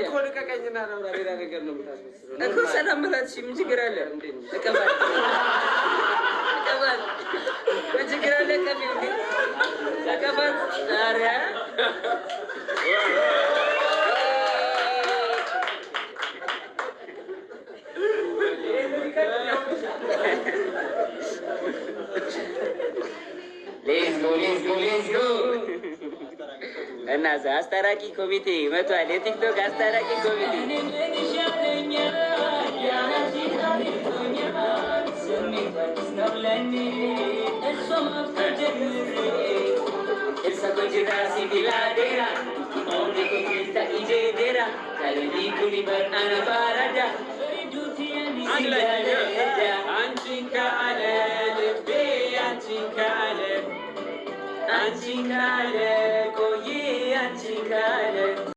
እኮ ልቀቀኝና ነው ሌላ ነገር ነው የምታስመስለው እኮ ሰላም በላት ምን ችግር አለ ተቀበል ተቀበል ምን ችግር አለ ተቀበል ዛሬ Let's go. እና አስታራቂ ኮሚቴ መቷል። የቲክቶክ አስታራቂ ኮሚቴ አንቺን ካለ ቆይ አንቺን ካለ